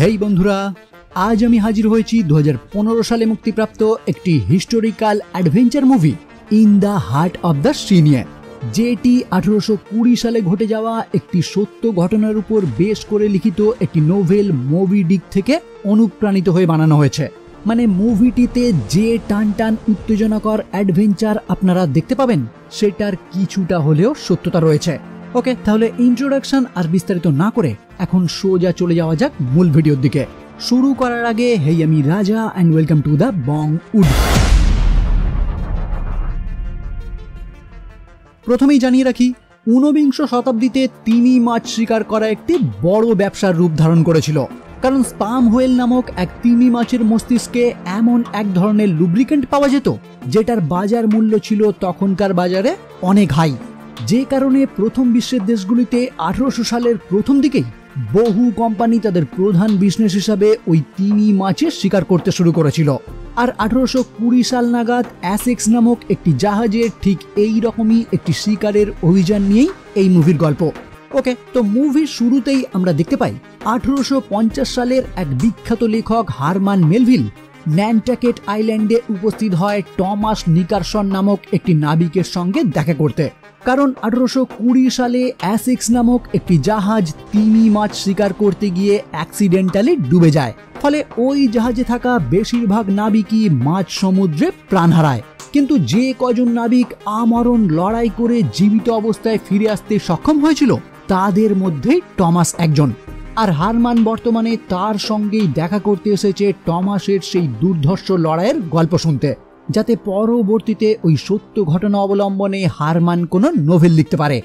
হেই বন্ধুরা, আজ আমি হাজির হয়েছি 2015 সালে মুক্তিপ্রাপ্ত একটি historical adventure movie in the heart of the sea নিয়ে, যেটি 1820 সালে ঘটে যাওয়া একটি সত্য ঘটনার উপর বেশ করে লিখিত একটি নোভেল মোবি ডিক থেকে অনুপ্রাণিত হয়ে বানানো হয়েছে। মানে মুভিটিতে যে টান উত্তেজনাকর অ্যাডভেঞ্চার আপনারা দেখতে পাবেন সেটার কিছুটা হলেও সত্যতা রয়েছে। ওকে, তাহলে ইন্ট্রোডাকশন আর বিস্তারিত না করে এখন সোজা চলে যাওয়া যাক মূল ভিডিওর দিকে। শুরু করার আগে হেই, আমি Raja and welcome to the bong wood. প্রথমেই জানিয়ে রাখি, 19বিংশ শতাব্দীতে তিমি মাছ শিকার করা একটি বড় ব্যবসার রূপ ধারণ করেছিল, কারণ স্পাম হোয়েল নামক এক তিমি মাছের মস্তিষ্কে এমন এক ধরনের লুব্রিকেন্ট পাওয়া যেত যেটার বাজার মূল্য ছিল তখনকার বাজারে অনেক হাই, যে কারণে প্রথম বিশ্বের দেশগুলিতে 1800 সালের প্রথম দিকেই বহু কোম্পানি তাদের প্রধান বিজনেস হিসাবে ওই তিমি মাছের শিকার করতে শুরু করেছিল। আর 1820 সাল নাগাদ অ্যাসেক্স নামক একটি জাহাজে ঠিক এই রকমই একটি শিকারের অভিযান নিয়েই এই মুভির গল্প। ওকে, তো মুভির শুরুতেই আমরা দেখতে পাই 1850 সালের এক বিখ্যাত লেখক হারমান মেলভিল ন্যান্টাকেট আইল্যান্ডে উপস্থিত হয় টমাস নিকারসন নামক একটি নাবিকের সঙ্গে দেখা করতে, কারণ 1820 সালে অ্যাসেক্স নামক একটি জাহাজ তিমি মাছ শিকার করতে গিয়ে অ্যাক্সিডেন্টালি ডুবে যায়। ফলে ওই জাহাজে থাকা বেশিরভাগ নাবিকই মাঝ সমুদ্রে প্রাণ হারায়, কিন্তু যে কজন নাবিক আমরণ লড়াই করে জীবিত অবস্থায় ফিরে আসতে সক্ষম হয়েছিল তাদের মধ্যেই টমাস একজন। আর হারমান বর্তমানে তার সঙ্গেই দেখা করতে এসেছে টমাসের সেই দুর্ধর্ষ লড়াইয়ের গল্প শুনতে, যাতে পরবর্তীতে ওই সত্য ঘটনা অবলম্বনে হারমান কোনো নোভেল লিখতে পারে।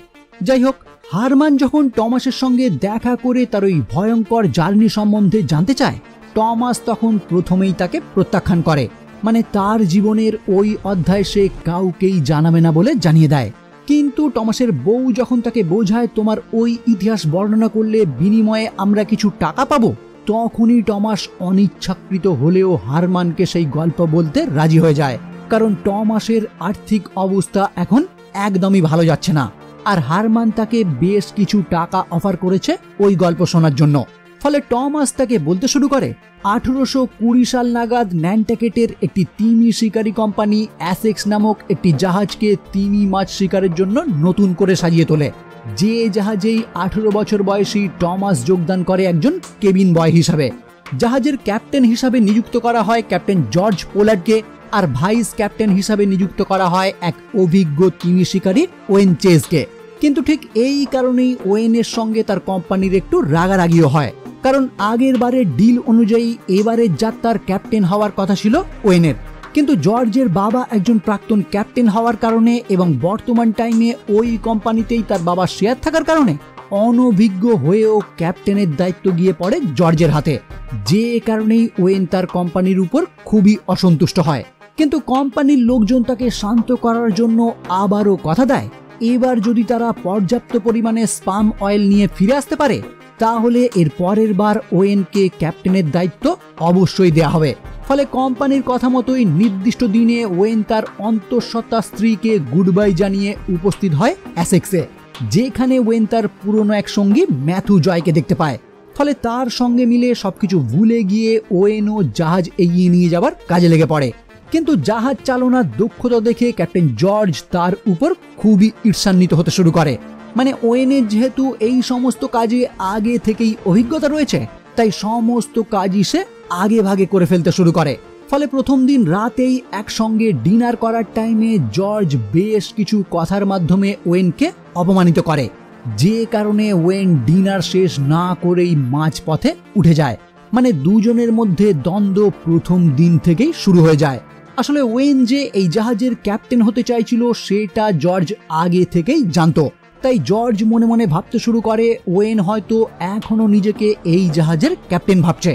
যাই হোক, হারমান যখন টমাসের সঙ্গে দেখা করে তার ওই ভয়ঙ্কর জার্নি সম্বন্ধে জানতে চায়, টমাস তখন প্রথমেই তাকে প্রত্যাখ্যান করে, মানে তার জীবনের ওই অধ্যায় সে কাউকেই জানাবে না বলে জানিয়ে দেয়। কিন্তু টমাসের বউ যখন তাকে বোঝায় তোমার ওই ইতিহাস বর্ণনা করলে বিনিময়ে আমরা কিছু টাকা পাবো, তখনই টমাস অনিচ্ছাকৃত হলেও হারমানকে সেই গল্প বলতে রাজি হয়ে যায়, কারণ টমাসের আর্থিক অবস্থা এখন একদমই ভালো যাচ্ছে না, আর হারমান তাকে বেশ কিছু টাকা অফার করেছে ওই গল্প শোনার জন্য। ফলে টমাস তাকে বলতে শুরু করে 1820 সাল নাগাদ ন্যান্টাকেটের একটি তিমি শিকারী কোম্পানি অ্যাসেক্স নামক একটি জাহাজকে তিমি মাছ শিকারের জন্য নতুন করে সাজিয়ে তোলে, যে জাহাজেই 18 বছর বয়সী টমাস যোগদান করে একজন কেবিন বয় হিসাবে। জাহাজের ক্যাপ্টেন হিসাবে নিযুক্ত করা হয় ক্যাপ্টেন জর্জ পোলার্ডকে, আর ভাইস ক্যাপ্টেন হিসাবে নিযুক্ত করা হয় এক অভিজ্ঞ তিমি শিকারী ওয়েন চেজকে। কিন্তু ঠিক এই কারণেই ওয়েনের সঙ্গে তার কোম্পানির একটু রাগারাগিও হয়, কারণ আগের বারের ডিল অনুযায়ী এবারের যাত্রার ক্যাপ্টেন হওয়ার কথা ছিল ওয়েনের, কিন্তু জর্জের বাবা একজন প্রাক্তন ক্যাপ্টেন হওয়ার কারণে এবং বর্তমান টাইমে ওই কোম্পানিতেই তার বাবার শেয়ার থাকার কারণে অনভিজ্ঞ হয়েও ক্যাপ্টেনের দায়িত্ব গিয়ে পড়ে জর্জের হাতে, যে কারণেই ওয়েন তার কোম্পানির উপর খুবই অসন্তুষ্ট হয়। কিন্তু কোম্পানির লোকজন তাকে শান্ত করার জন্য আবারও কথা দেয় এবার যদি তারা পর্যাপ্ত পরিমাণে স্পাম অয়েল নিয়ে ফিরে আসতে পারে তাহলে এর পরের বার ওয়েনকে ক্যাপ্টেনের দায়িত্ব অবশ্যই দেয়া হবে। ফলে কোম্পানির কথা মতোই নির্দিষ্ট দিনে ওয়েন তার অন্তঃসত্ত্বা স্ত্রীকে গুড বাই জানিয়ে উপস্থিত হয় অ্যাসেক্সে, যেখানে ওয়েন তার পুরনো এক সঙ্গী ম্যাথু জয়কে দেখতে পায়। ফলে তার সঙ্গে মিলে সবকিছু ভুলে গিয়ে ওয়েনও জাহাজ এগিয়ে নিয়ে যাবার কাজে লেগে পড়ে। কিন্তু জাহাজ চালনার দক্ষতা দেখে ক্যাপ্টেন জর্জ তার উপর খুবই ঈর্ষান্বিত হতে শুরু করে, মানে ওয়েনের যেহেতু এই সমস্ত কাজে আগে থেকেই অভিজ্ঞতা রয়েছে তাই সমস্ত কাজই সে আগে ভাগে করে ফেলতে শুরু করে। ফলে প্রথম দিন রাতেই একসঙ্গে ডিনার করার টাইমে জর্জ বেশ কিছু কথার মাধ্যমে ওয়েনকে অপমানিত করে, যে কারণে ওয়েন ডিনার শেষ না করেই মাঝপথে উঠে যায়। মানে দুজনের মধ্যে দ্বন্দ্ব প্রথম দিন থেকেই শুরু হয়ে যায়। আসলে ওয়েন যে এই জাহাজের ক্যাপ্টেন হতে চাইছিল সেটা জর্জ আগে থেকেই জানতো, তাই জর্জ মনে মনে ভাবতে শুরু করে ওয়েন হয়তো এখনো নিজেকে এই জাহাজের ক্যাপ্টেন ভাবছে,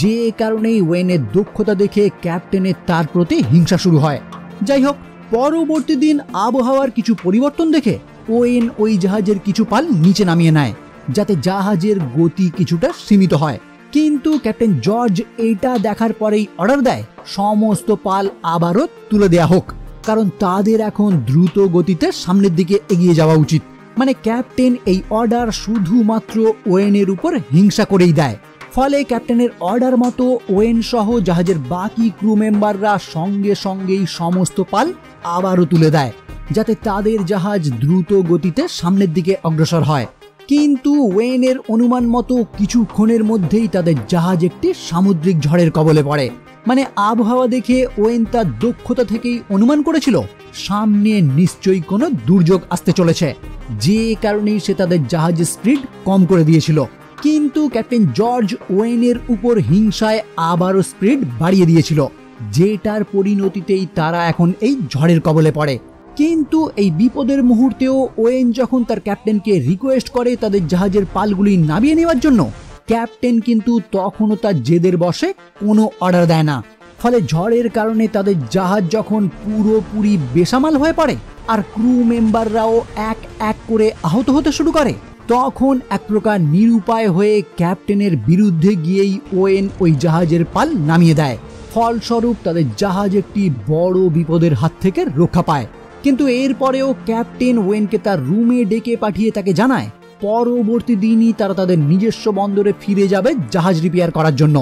যে কারণেই ওয়েনের দক্ষতা দেখে ক্যাপ্টেনের তার প্রতি হিংসা শুরু হয়। যাই হোক, পরবর্তী দিন আবহাওয়ার কিছু পরিবর্তন দেখে ওয়েন ওই জাহাজের কিছু পাল নিচে নামিয়ে নেয়, যাতে জাহাজের গতি কিছুটা সীমিত হয়। কিন্তু ক্যাপ্টেন জর্জ এটা দেখার পরেই অর্ডার দেয় সমস্ত পাল আবারও তুলে দেয়া হোক, কারণ তাদের এখন দ্রুত গতিতে সামনের দিকে এগিয়ে যাওয়া উচিত। মানে ক্যাপ্টেন এই অর্ডার শুধুমাত্র ওয়েনের উপর হিংসা করেই দেয়। ফলে ক্যাপ্টেনের অর্ডার মতো ওয়েন সহ জাহাজের বাকি ক্রু মেম্বাররা সঙ্গে সঙ্গেই সমস্ত পাল আবারও তুলে দেয়, যাতে তাদের জাহাজ দ্রুত গতিতে সামনের দিকে অগ্রসর হয়। কিন্তু ওয়েনের অনুমান মতো কিছুক্ষণের মধ্যেই তাদের জাহাজ একটি সামুদ্রিক ঝড়ের কবলে পড়ে। মানে আবহাওয়া দেখে ওয়েন তার দক্ষতা থেকেই অনুমান করেছিল সামনে নিশ্চয়ই কোনো দুর্যোগ আসতে চলেছে, যে কারণেই সে তাদের জাহাজের স্পিড কম করে দিয়েছিল। কিন্তু ক্যাপ্টেন জর্জ ওয়েনের উপর হিংসায় আবারও স্পিড বাড়িয়ে দিয়েছিল, যেটার পরিণতিতেই তারা এখন এই ঝড়ের কবলে পড়ে। কিন্তু এই বিপদের মুহূর্তেও ওয়েন যখন তার ক্যাপ্টেনকে রিকোয়েস্ট করে তাদের জাহাজের পালগুলি নামিয়ে নেওয়ার জন্য, ক্যাপ্টেন কিন্তু তখনও তার জেদের বশে কোনো অর্ডার দেয় না। ফলে ঝড়ের কারণে তাদের জাহাজ যখন পুরোপুরি বেসামাল হয়ে পড়ে আর ক্রু মেম্বাররাও এক এক করে আহত হতে শুরু করে, তখন এক প্রকার নিরুপায় হয়ে ক্যাপ্টেনের বিরুদ্ধে গিয়েই ওয়েন ওই জাহাজের পাল নামিয়ে দেয়। ফলস্বরূপ তাদের জাহাজ একটি বড় বিপদের হাত থেকে রক্ষা পায়। কিন্তু এরপরেও ক্যাপ্টেন ওয়েনকে তার রুমে ডেকে পাঠিয়ে তাকে জানায় পরবর্তী দিনই তারা তাদের নিজস্ব বন্দরে ফিরে যাবে জাহাজ রিপেয়ার করার জন্য,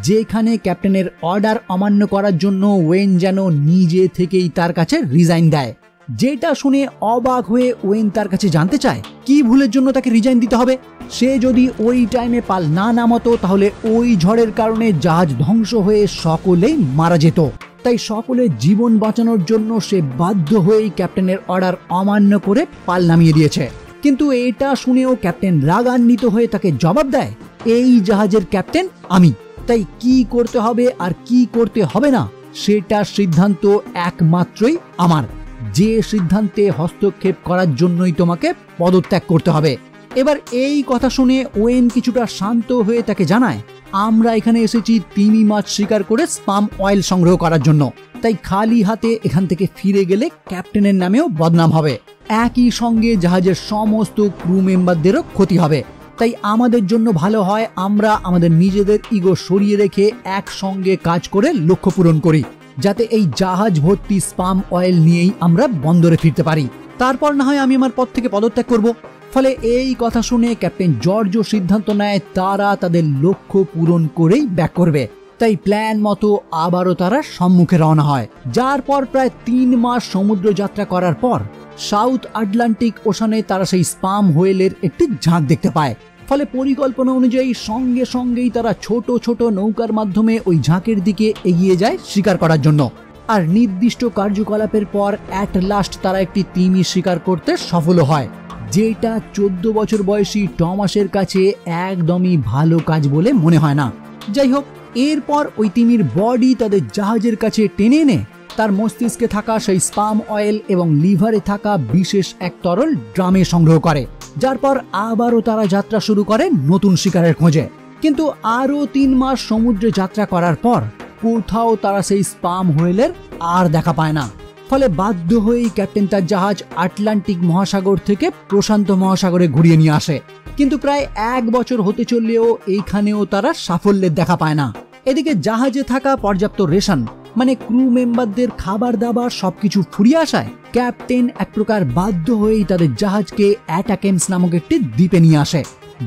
যেখানে ক্যাপ্টেনের অর্ডার অমান্য করার জন্য ওয়েন যেন নিজে থেকেই তার কাছে রিজাইন দেয়। যেটা শুনে অবাক হয়ে ওয়েন তার কাছে জানতে চায় কি ভুলের জন্য তাকে রিজাইন দিতে হবে। সে যদি ওই টাইমে পাল না নামাতো তাহলে ওই ঝড়ের কারণে জাহাজ ধ্বংস হয়ে সকলেই মারা যেত। তাই সকলের জীবন বাঁচানোর জন্য সে বাধ্য হয়েই ক্যাপ্টেনের অর্ডার অমান্য করে পাল নামিয়ে দিয়েছে। কিন্তু এটা শুনেও ক্যাপ্টেন রাগান্বিত হয়ে তাকে জবাব দেয়, এই জাহাজের ক্যাপ্টেন আমি, তাই কি করতে হবে আর কি করতে হবে না সেটার সিদ্ধান্ত একমাত্রই আমার। যে সিদ্ধান্তে হস্তক্ষেপ করার জন্যই তোমাকে পদত্যাগ করতে হবে। এবার এই কথা শুনে ওয়েন কিছুটা শান্ত হয়ে তাকে জানায়, আমরা এখানে এসেছি তিমি মাছ শিকার করে স্পাম অয়েল সংগ্রহ করার জন্য, তাই খালি হাতে এখান থেকে ফিরে গেলে ক্যাপ্টেনের নামেও বদনাম হবে, একই সঙ্গে জাহাজের সমস্ত ক্রু মেম্বারদেরও ক্ষতি হবে। তাই আমাদের জন্য ভালো হয় আমরা আমাদের নিজেদের ইগো সরিয়ে রেখে একসঙ্গে কাজ করে লক্ষ্য পূরণ করি, যাতে এই জাহাজ ভর্তি স্পাম অয়েল নিয়েই আমরা বন্দরে ফিরতে পারি। তারপর না হয় আমি আমার পদ থেকে পদত্যাগ করব। ফলে এই কথা শুনে ক্যাপ্টেন জর্জও সিদ্ধান্ত নেয় তারা তাদের লক্ষ্য পূরণ করেই ব্যাক করবে। তাই প্ল্যান মতো আবারও তারা সম্মুখে রওনা হয়, যার পর প্রায় 3 মাস সমুদ্র যাত্রা করার পর সাউথ আটলান্টিক ওশানে তারা সেই স্পাম হোয়েলের একটি ঝাঁক দেখতে পায়। ফলে পরিকল্পনা অনুযায়ী সঙ্গে সঙ্গেই তারা ছোট ছোট নৌকার মাধ্যমে ওই ঝাঁকের দিকে এগিয়ে যায় শিকার করার জন্য। আর নির্দিষ্ট কার্যকলাপের পর অ্যাট লাস্ট তারা একটি তিমি শিকার করতে সফল হয়, যেটা 14 বছর বয়সী টমাসের কাছে একদমই ভালো কাজ বলে মনে হয় না। যাই হোক, এরপর ওই তিমির বডি তাদের জাহাজের কাছে টেনে এনে তার মস্তিষ্কে থাকা সেই স্পাম অয়েল এবং লিভারে থাকা বিশেষ এক তরল ড্রামে সংগ্রহ করে, যার পর আবারও তারা যাত্রা শুরু করে নতুন শিকারের খোঁজে। কিন্তু আরও 3 মাস সমুদ্রে যাত্রা করার পর কোথাও তারা সেই স্পাম হোয়েলের আর দেখা পায় না। ফলে বাধ্য হয়েই ক্যাপ্টেন তার জাহাজ আটলান্টিক মহাসাগর থেকে প্রশান্ত মহাসাগরে ঘুরিয়ে নিয়ে আসে। কিন্তু প্রায় 1 বছর হতে চললেও এইখানেও তারা সাফল্যের দেখা পায় না। এদিকে জাহাজে থাকা পর্যাপ্ত রেশন মানে ক্রু মেম্বারদের খাবার দাবার সবকিছু ফুরিয়ে আসায় ক্যাপ্টেন এক প্রকার বাধ্য হয়েই তাদের জাহাজকে অ্যাটাকেমস নামক একটি দ্বীপে নিয়ে আসে,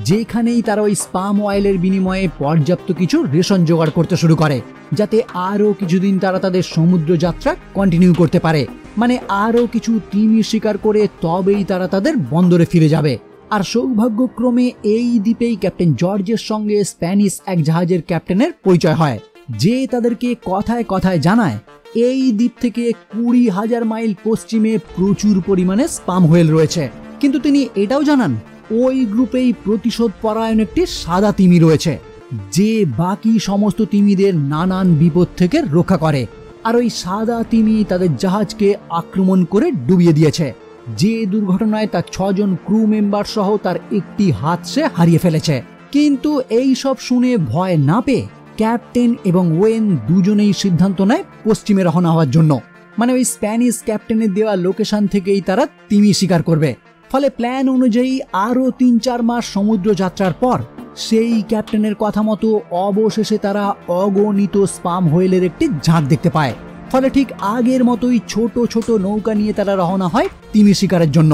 যেখানেই তারা ওই স্পাম অয়েলের বিনিময়ে পর্যাপ্ত কিছু রেশন জোগাড় করতে শুরু করে, যাতে আরও কিছুদিন তারা তাদের সমুদ্র যাত্রা কন্টিনিউ করতে পারে। মানে আরও কিছু তিমি শিকার করে তবেই তারা তাদের বন্দরে ফিরে যাবে। আর সৌভাগ্যক্রমে এই দ্বীপেই ক্যাপ্টেন জর্জের সঙ্গে স্প্যানিশ এক জাহাজের ক্যাপ্টেনের পরিচয় হয়, যে তাদেরকে কথায় কথায় জানায় এই দ্বীপ থেকে 20,000 মাইল পশ্চিমে প্রচুর পরিমাণে স্পাম হোয়েল রয়েছে। কিন্তু তিনি এটাও জানান ওই গ্রুপেই প্রতিশোধ পরায়ণ একটি সাদা তিমি রয়েছে, যে বাকি সমস্ত তিমিদের নানান বিপদ থেকে রক্ষা করে। আর ওই সাদা তিমি তাদের জাহাজকে আক্রমণ করে ডুবিয়ে দিয়েছে, যে দুর্ঘটনায় তার 6 জন ক্রু মেম্বার সহ তার একটি হাত সে হারিয়ে ফেলেছে। কিন্তু এই সব শুনে ভয় না পেয়ে ক্যাপ্টেন এবং ওয়েন দুজনেই সিদ্ধান্ত নেয় পশ্চিমে রওনা হওয়ার জন্য। মানে ওই স্প্যানিশ ক্যাপ্টেনের দেওয়া লোকেশন থেকেই তারা তিমি শিকার করবে। ফলে প্ল্যান অনুযায়ী আরও 3-4 মাস সমুদ্র যাত্রার পর সেই ক্যাপ্টেনের কথা মতো অবশেষে তারা অগণিত স্পাম হোয়েলের একটি ঝাঁক দেখতে পায়। ফলে ঠিক আগের মতোই ছোট ছোট নৌকা নিয়ে তারা রওনা হয় তিমি শিকারের জন্য।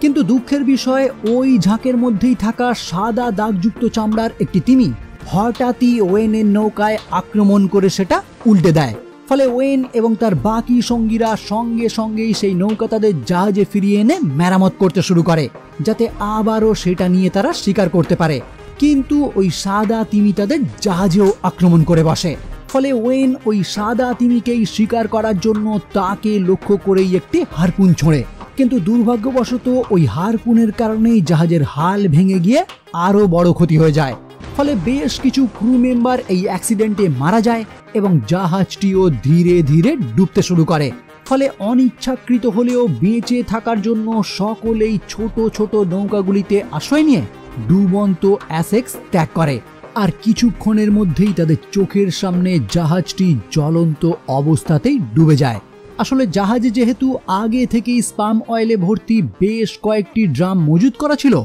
কিন্তু দুঃখের বিষয় ওই ঝাঁকের মধ্যেই থাকা সাদা দাগযুক্ত চামড়ার একটি তিমি হঠাৎই ওয়েনের নৌকায় আক্রমণ করে সেটা উল্টে দেয়। ফলে ওয়েন এবং তার বাকি সঙ্গীরা সঙ্গে সঙ্গেই সেই নৌকা তাদের জাহাজে ফিরিয়ে এনে মেরামত করতে শুরু করে, যাতে আবারও সেটা নিয়ে তারা শিকার করতে পারে। কিন্তু ওই সাদা তিমি তাদের জাহাজেও আক্রমণ করে বসে। ফলে ওয়েন ওই সাদা তিমিকেই শিকার করার জন্য তাকে লক্ষ্য করেই একটি হারপুন ছোঁড়ে, কিন্তু দুর্ভাগ্যবশত ওই হারপুনের কারণেই জাহাজের হাল ভেঙে গিয়ে আরো বড় ক্ষতি হয়ে যায়। ফলে বেশ কিছু ক্রু মেম্বার এই অ্যাক্সিডেন্টে মারা যায় এবং জাহাজটিও ধীরে ধীরে ডুবতে শুরু করে। ফলে অনিচ্ছাকৃত হলেও বেঁচে থাকার জন্য সকলেই ছোট ছোট নৌকাগুলিতে আশ্রয় নিয়ে ডুবন্ত অ্যাসেক্স ত্যাগ করে। আর কিছুক্ষণের মধ্যেই তাদের চোখের সামনে জাহাজটি জ্বলন্ত অবস্থাতেই ডুবে যায়। আসলে জাহাজে যেহেতু আগে থেকেই স্পাম অয়েলে ভর্তি বেশ কয়েকটি ড্রাম মজুত করা ছিল,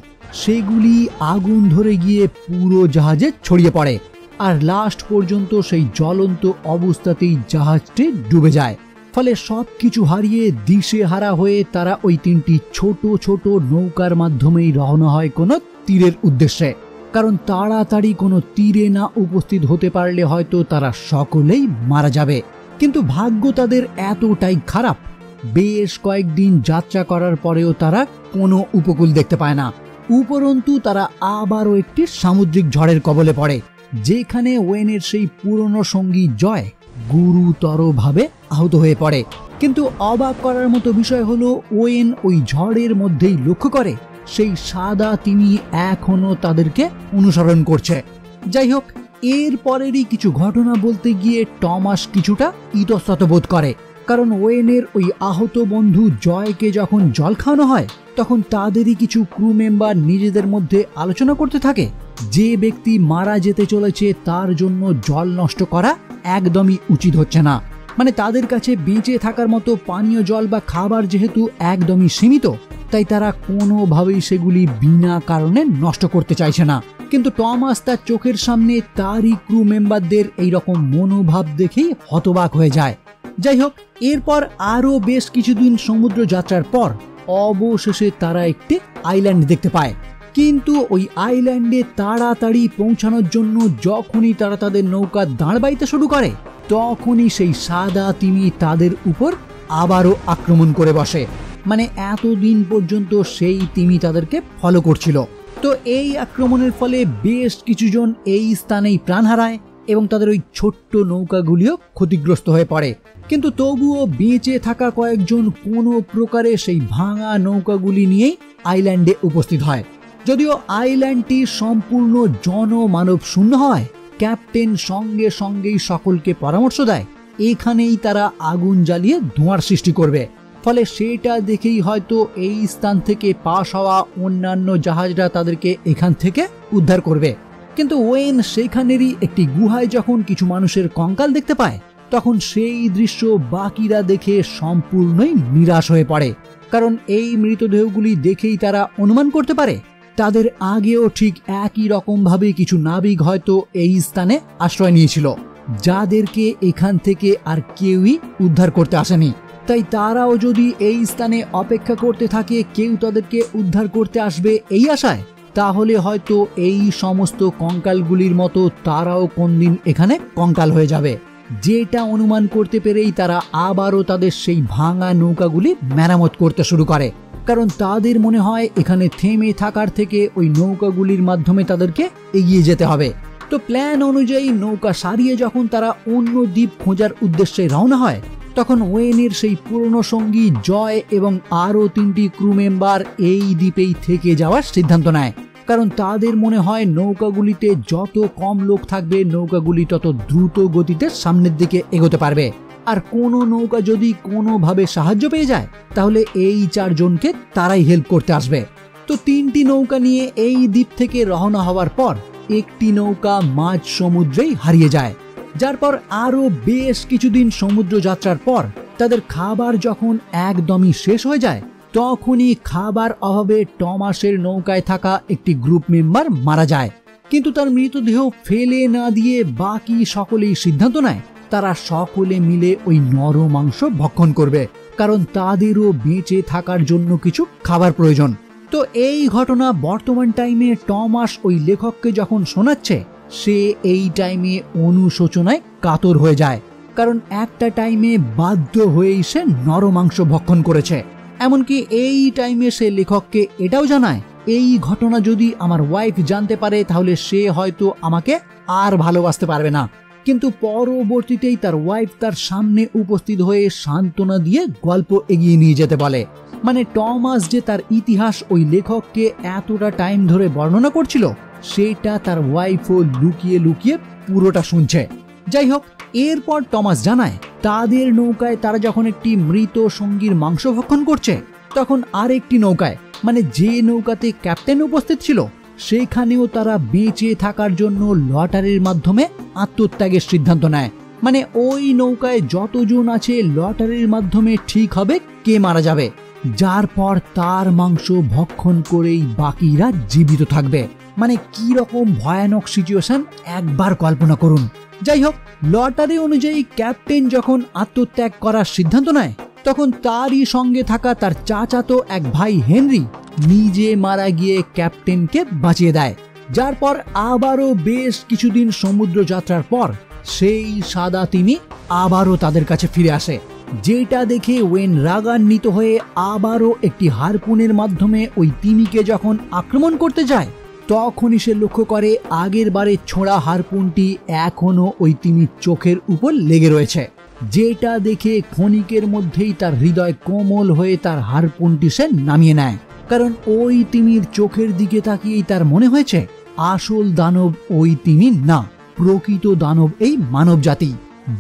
সেগুলি আগুন ধরে গিয়ে পুরো জাহাজে ছড়িয়ে পড়ে। আর লাস্ট পর্যন্ত সেই জ্বলন্ত অবস্থাতেই জাহাজটি ডুবে যায়। ফলে সবকিছু হারিয়ে দিশেহারা হয়ে তারা ওই তিনটি ছোট ছোট নৌকার মাধ্যমেই রওনা হয় কোনো তীরের উদ্দেশ্যে। কারণ তাড়াতাড়ি কোনো তীরে না উপস্থিত হতে পারলে হয়তো তারা সকলেই মারা যাবে। কিন্তু ভাগ্য তাদের এতটাই খারাপ, বেশ কয়েকদিন যাত্রা করার পরেও তারা কোনো উপকূল দেখতে পায় না। উপরন্তু তারা আবারও একটি সামুদ্রিক ঝড়ের কবলে পড়ে, যেখানে ওয়েনের সেই পুরনো সঙ্গী জয় গুরুতরভাবে আহত হয়ে পড়ে। কিন্তু অবাক করার মতো বিষয় হলো, ওয়েন ওই ঝড়ের মধ্যেই লক্ষ্য করে সেই সাদা তিমি এখনো তাদেরকে অনুসরণ করছে। যাই হোক, এর পরেরই কিছু ঘটনা বলতে গিয়ে টমাস কিছুটা ইতস্তত বোধ করে। কারণ ওয়েনের ওই আহত বন্ধু জয়কে যখন জল খাওয়ানো হয়, তখন তাদেরই কিছু ক্রু মেম্বার নিজেদের মধ্যে আলোচনা করতে থাকে যে ব্যক্তি মারা যেতে চলেছে তার জন্য জল নষ্ট করা একদমই উচিত হচ্ছে না। মানে তাদের কাছে বেঁচে থাকার মতো পানীয় জল বা খাবার যেহেতু একদমই সীমিত, তাই তারা কোনোভাবেই সেগুলি বিনা কারণে নষ্ট করতে চাইছে না। কিন্তু টমাস তার চোখের সামনে তারই ক্রু মেম্বারদের এইরকম মনোভাব দেখেই হতবাক হয়ে যায়। যাই হোক, এরপর আরো বেশ কিছুদিন সমুদ্র যাত্রার পর অবশেষে তারা একটি আইল্যান্ড দেখতে পায়। কিন্তু ওই আইল্যান্ডে তাড়াতাড়ি পৌঁছানোর জন্য যখনই তারা তাদের নৌকা দাঁড় বাইতে শুরু করে, তখনই সেই সাদা তিমি তাদের উপর আবারও আক্রমণ করে বসে। মানে এতদিন পর্যন্ত সেই তিমি তাদেরকে ফলো করছিল। তো এই আক্রমণের ফলে বেশ কিছুজন এই স্থানেই প্রাণ হারায় এবং তাদের ওই ছোট্ট নৌকাগুলিও ক্ষতিগ্রস্ত হয়ে পড়ে। কিন্তু তবুও বেঁচে থাকা কয়েকজন কোনো প্রকারে সেই ভাঙা নৌকাগুলি নিয়েই আইল্যান্ডে উপস্থিত হয়। যদিও আইল্যান্ডটি সম্পূর্ণ জনমানব শূন্য হয়, ক্যাপ্টেন সঙ্গে সঙ্গেই সকলকে পরামর্শ দেয় এখানেই তারা আগুন জ্বালিয়ে ধোঁয়ার সৃষ্টি করবে। ফলে সেটা দেখেই হয়তো এই স্থান থেকে পাস হওয়া অন্যান্য জাহাজরা তাদেরকে এখান থেকে উদ্ধার করবে। কিন্তু ওয়েন সেখানেরই একটি গুহায় যখন কিছু মানুষের কঙ্কাল দেখতে পায়, তখন সেই দৃশ্য বাকিরা দেখে সম্পূর্ণই নিরাশ হয়ে পড়ে। কারণ এই মৃতদেহগুলি দেখেই তারা অনুমান করতে পারে তাদের আগেও ঠিক একই রকম ভাবে কিছু নাবিক হয়তো এই স্থানে আশ্রয় নিয়েছিল, যাদেরকে এখান থেকে আর কেউই উদ্ধার করতে আসেনি। তাই তারাও যদি এই স্থানে অপেক্ষা করতে থাকে কেউ তাদেরকে উদ্ধার করতে আসবে এই আশায়, তাহলে হয়তো এই সমস্ত কঙ্কালগুলির মতো তারাও কোনদিন এখানে কঙ্কাল হয়ে যাবে। যেটা অনুমান করতে পেরেই তারা আবারও তাদের সেই ভাঙা নৌকাগুলি মেরামত করতে শুরু করে। কারণ তাদের মনে হয় এখানে থেমে থাকার থেকে ওই নৌকাগুলির মাধ্যমে তাদেরকে এগিয়ে যেতে হবে। তো প্ল্যান অনুযায়ী নৌকা সারিয়ে যখন তারা অন্য দ্বীপ খোঁজার উদ্দেশ্যে রওনা হয়, তখন ওয়েনের সেই পুরনো সঙ্গী জয় এবং আরও 3টি ক্রু মেম্বার এই দ্বীপেই থেকে যাওয়ার সিদ্ধান্ত নেয়। কারণ তাদের মনে হয় নৌকাগুলিতে যত কম লোক থাকবে নৌকাগুলি তত দ্রুত গতিতে সামনের দিকে এগোতে পারবে। আর কোনো নৌকা যদি কোনোভাবে সাহায্য পেয়ে যায় তাহলে এই 4 জনকে তারাই হেল্প করতে আসবে। তো 3টি নৌকা নিয়ে এই দ্বীপ থেকে রওনা হওয়ার পর একটি নৌকা মাঝ সমুদ্রেই হারিয়ে যায়, যার পর আরো বেশ কিছুদিন সমুদ্র যাত্রার পর তাদের খাবার যখন একদমই শেষ হয়ে যায়, তখনই খাবার অভাবে টমাসের নৌকায় থাকা একটি গ্রুপ মেম্বার মারা যায়। কিন্তু তার মৃতদেহ ফেলে না দিয়ে বাকি সকলেই সিদ্ধান্ত নেয় তারা সকলে মিলে ওই নর মাংস ভক্ষণ করবে, কারণ তাদেরও বেঁচে থাকার জন্য কিছু খাবার প্রয়োজন। তো এই ঘটনা বর্তমান টাইমে টমাস ওই লেখককে যখন শোনাচ্ছে, সে এই টাইমে অনুশোচনায় কাতর হয়ে যায়, কারণ একটা টাইমে বাধ্য হয়েই সে নরমাংস ভক্ষণ করেছে। এমনকি এই টাইমে সে লেখককে এটাও জানায়, এই ঘটনা যদি আমার ওয়াইফ জানতে পারে তাহলে সে হয়তো আমাকে আর ভালোবাসতে পারবে না। কিন্তু পরবর্তীতেই তার ওয়াইফ তার সামনে উপস্থিত হয়ে সান্ত্বনা দিয়ে গল্প এগিয়ে নিয়ে যেতে বলে। মানে টমাস যে তার ইতিহাস ওই লেখককে এতটা টাইম ধরে বর্ণনা করছিল, সেটা তার ওয়াইফও লুকিয়ে লুকিয়ে পুরোটা শুনছে। যাই হোক, এরপর টমাস জানায় তাদের নৌকায় তারা যখন একটি মৃত সঙ্গীর মাংস ভক্ষণ করছে, তখন আরেকটি নৌকায়, মানে যে নৌকাতে ক্যাপ্টেন উপস্থিত ছিল, সেখানেও তারা বেঁচে থাকার জন্য লটারির মাধ্যমে আত্মত্যাগের সিদ্ধান্ত নেয়। মানে ওই নৌকায় যতজন আছে লটারির মাধ্যমে ঠিক হবে কে মারা যাবে, যার পর তার মাংস ভক্ষণ করেই বাকিরা জীবিত থাকবে। মানে কি রকম ভয়ানক সিচুয়েশন একবার কল্পনা করুন। যাই হোক, লটারি অনুযায়ী ক্যাপ্টেন যখন আত্মত্যাগ করার সিদ্ধান্ত নেয়, তখন তারই সঙ্গে থাকা তার চাচাতো এক ভাই হেনরি নিজে মারা গিয়ে ক্যাপ্টেনকে বাঁচিয়ে দেয়। যার পর আবারও বেশ কিছুদিন সমুদ্র যাত্রার পর সেই সাদা তিমি আবারও তাদের কাছে ফিরে আসে, যেটা দেখে ওয়েন রাগান্বিত হয়ে আবারও একটি হারপুনের মাধ্যমে ওই তিমিকে যখন আক্রমণ করতে যায়, তখনই সে লক্ষ্য করে আগের বারে ছোঁড়া হারপুনটি এখনো ওই তিমির চোখের উপর লেগে রয়েছে, যেটা দেখে ক্ষণিকের মধ্যেই তার হৃদয় কোমল হয়ে তার হারপুনটি সে নামিয়ে নেয়। কারণ ওই তিমির চোখের দিকে তাকিয়েই তার মনে হয়েছে আসল দানব ওই তিমি না, প্রকৃত দানব এই মানব জাতি,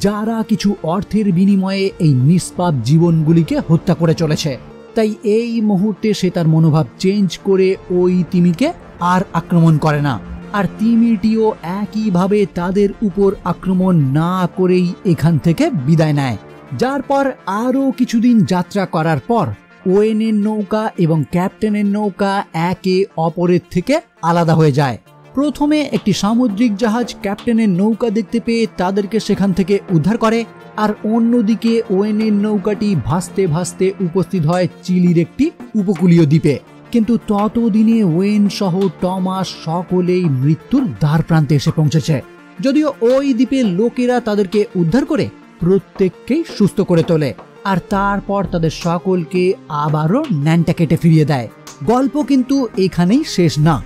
যারা কিছু অর্থের বিনিময়ে এই নিষ্পাপ জীবনগুলিকে হত্যা করে চলেছে। তাই এই মুহূর্তে সে তার মনোভাব চেঞ্জ করে ওই তিমিকে আর আক্রমণ করে না, আর তিমিটিও একইভাবে তাদের উপর আক্রমণ না করেই এখান থেকে বিদায় নেয়। যার পর আরও কিছুদিন যাত্রা করার পর ওয়েনের নৌকা এবং ক্যাপ্টেনের নৌকা একে অপরের থেকে আলাদা হয়ে যায়। প্রথমে একটি সামুদ্রিক জাহাজ ক্যাপ্টেনের নৌকা দেখতে পেয়ে তাদেরকে সেখান থেকে উদ্ধার করে, আর অন্যদিকে ওয়েনের নৌকাটি ভাসতে ভাসতে উপস্থিত হয় চিলির একটি উপকূলীয় দ্বীপে। কিন্তু ততদিনে ওয়েন সহ টমাস সকলেই মৃত্যুর দ্বার প্রান্তে এসে পৌঁছেছে। যদিও ওই দ্বীপের লোকেরা তাদেরকে উদ্ধার করে প্রত্যেককেই সুস্থ করে তোলে, আর তারপর তাদের সকলকে আবারও ন্যান্টাকেটে ফিরিয়ে দেয়। গল্প কিন্তু এখানেই শেষ না।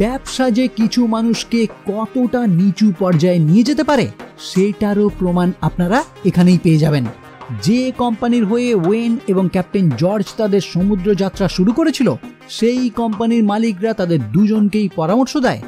ব্যবসা যে কিছু মানুষকে কতটা নিচু পর্যায়ে নিয়ে যেতে পারে সেটারও প্রমাণ আপনারা এখানেই পেয়ে যাবেন। যে কোম্পানির হয়ে ওয়েন এবং ক্যাপ্টেন জর্জ তাদের সমুদ্র যাত্রা শুরু করেছিল, সেই কোম্পানির মালিকরা তাদের দুজনকেই পরামর্শ দেয়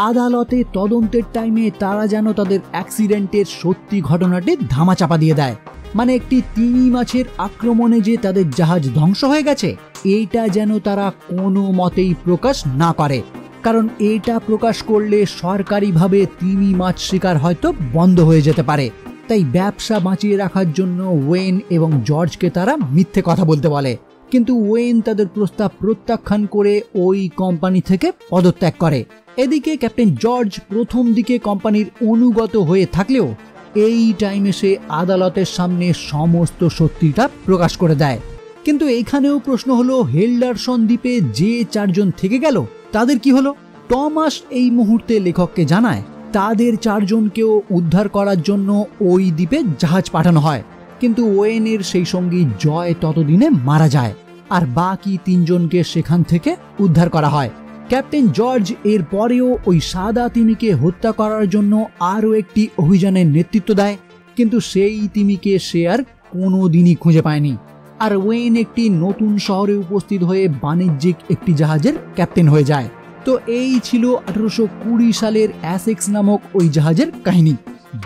আদালতে তদন্তের টাইমে তারা যেন তাদের অ্যাক্সিডেন্টের সত্যি ঘটনাটি ধামাচাপা দিয়ে দেয়। মানে একটি তিমি মাছের আক্রমণে যে তাদের জাহাজ ধ্বংস হয়ে গেছে, এইটা যেন তারা কোনো মতেই প্রকাশ না করে, কারণ এটা প্রকাশ করলে সরকারিভাবে তিমি মাছ শিকার হয়তো বন্ধ হয়ে যেতে পারে। তাই ব্যবসা বাঁচিয়ে রাখার জন্য ওয়েন এবং জর্জকে তারা মিথ্যে কথা বলতে বলে, কিন্তু ওয়েন তাদের প্রস্তাব প্রত্যাখ্যান করে ওই কোম্পানি থেকে পদত্যাগ করে। এদিকে ক্যাপ্টেন জর্জ প্রথম দিকে কোম্পানির অনুগত হয়ে থাকলেও এই টাইমে সে আদালতের সামনে সমস্ত সত্যিটা প্রকাশ করে দেয়। কিন্তু এখানেও প্রশ্ন হলো, হেল্ডারসন দ্বীপে যে চারজন থেকে গেল তাদের কি হলো? টমাস এই মুহূর্তে লেখককে জানায় তাদের চারজনকেও উদ্ধার করার জন্য ওই দ্বীপে জাহাজ পাঠানো হয়, কিন্তু ওয়েনের সেই সঙ্গী জয় ততদিনে মারা যায়, আর বাকি তিনজনকে সেখান থেকে উদ্ধার করা হয়। ক্যাপ্টেন জর্জ এর পরেও ওই সাদা তিমিকে হত্যা করার জন্য আরও একটি অভিযানের নেতৃত্ব দেয়, কিন্তু সেই তিমিকে সে আর কোনোদিনই খুঁজে পায়নি। আর ওয়েন একটি নতুন শহরে উপস্থিত হয়ে বাণিজ্যিক একটি জাহাজের ক্যাপ্টেন হয়ে যায়। তো এই ছিল 1820 সালের অ্যাসেক্স নামক ওই জাহাজের কাহিনী,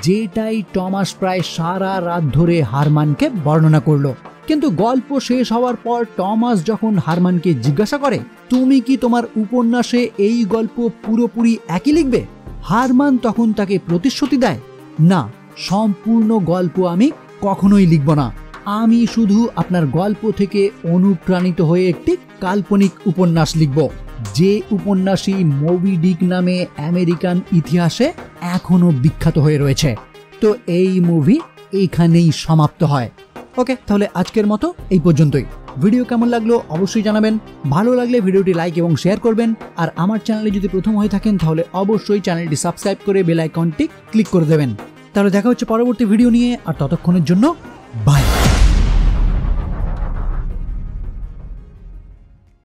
যেটাই টমাস প্রায় সারা রাত ধরে হারমানকে বর্ণনা করলো। কিন্তু গল্প শেষ হওয়ার পর টমাস যখন হারমানকে জিজ্ঞাসা করে, তুমি কি তোমার উপন্যাসে এই গল্প পুরোপুরি একই লিখবে? হারমান তখন তাকে প্রতিশ্রুতি দেয়, না, সম্পূর্ণ গল্প আমি কখনোই লিখব না, আমি শুধু আপনার গল্প থেকে অনুপ্রাণিত হয়ে একটি কাল্পনিক উপন্যাস লিখব, যে উপন্যাসী মোবি ডিক নামে আমেরিকান ইতিহাসে এখনো বিখ্যাত হয়ে রয়েছে। তো এই মুভি এখানেই সমাপ্ত হয়। ওকে, তাহলে আজকের মতো এই পর্যন্তই। ভিডিও কেমন লাগলো অবশ্যই জানাবেন, ভালো লাগলে ভিডিওটি লাইক এবং শেয়ার করবেন, আর আমার চ্যানেলে যদি প্রথম হয়ে থাকেন তাহলে অবশ্যই চ্যানেলটি সাবস্ক্রাইব করে বেল আইকনটি ক্লিক করে দেবেন। তাহলে দেখা হচ্ছে পরবর্তী ভিডিও নিয়ে, আর ততক্ষণের জন্য